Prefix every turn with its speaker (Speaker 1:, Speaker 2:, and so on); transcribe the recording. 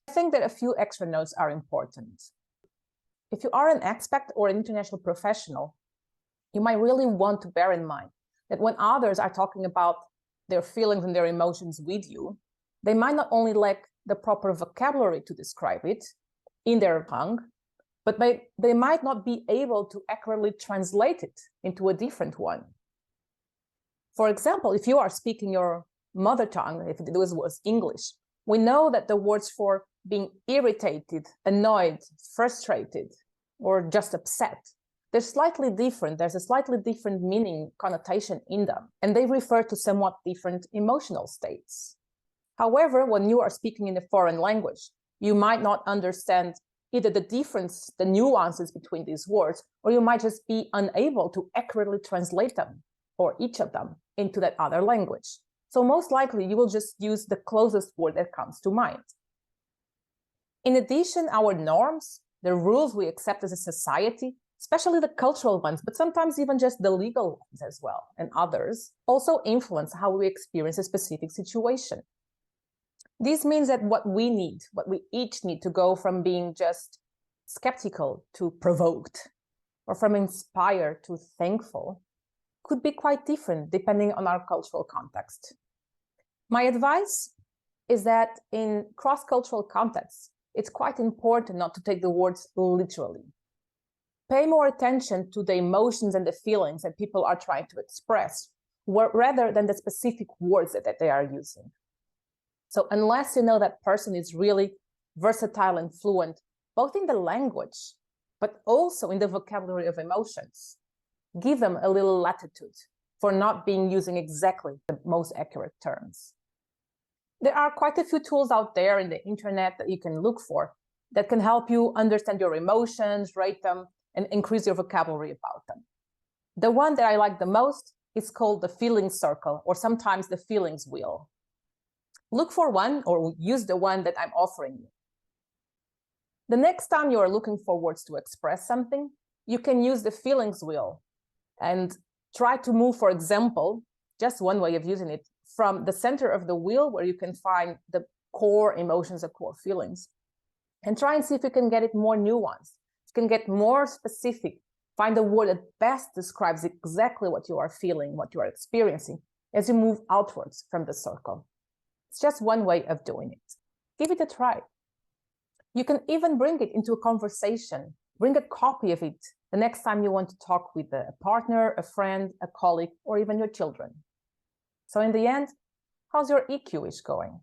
Speaker 1: I think that a few extra notes are important. If you are an expat or an international professional, you might really want to bear in mind that when others are talking about their feelings and their emotions with you, they might not only lack the proper vocabulary to describe it in their tongue, but they might not be able to accurately translate it into a different one. For example, if you are speaking your mother tongue, if this was English, we know that the words for being irritated, annoyed, frustrated, or just upset, they're slightly different. There's a slightly different meaning connotation in them, and they refer to somewhat different emotional states. However, when you are speaking in a foreign language, you might not understand either the difference, the nuances between these words, or you might just be unable to accurately translate them, or each of them, into that other language. So most likely you will just use the closest word that comes to mind. In addition, our norms, the rules we accept as a society, especially the cultural ones, but sometimes even just the legal ones as well, and others, also influence how we experience a specific situation. This means that what we each need to go from being just skeptical to provoked, or from inspired to thankful, could be quite different depending on our cultural context. My advice is that in cross-cultural contexts, it's quite important not to take the words literally. Pay more attention to the emotions and the feelings that people are trying to express, rather than the specific words that they are using. So unless you know that person is really versatile and fluent, both in the language, but also in the vocabulary of emotions, give them a little latitude for not being using exactly the most accurate terms. There are quite a few tools out there in the internet that you can look for that can help you understand your emotions, rate them, and increase your vocabulary about them. The one that I like the most is called the feelings circle, or sometimes the feelings wheel. Look for one or use the one that I'm offering you. The next time you are looking for words to express something, you can use the feelings wheel and try to move, for example, just one way of using it, from the center of the wheel where you can find the core emotions or core feelings, and try and see if you can get it more nuanced. You can get more specific, find a word that best describes exactly what you are feeling, what you are experiencing, as you move outwards from the circle. It's just one way of doing it. Give it a try. You can even bring it into a conversation. Bring a copy of it the next time you want to talk with a partner, a friend, a colleague, or even your children. So in the end, how's your EQish going?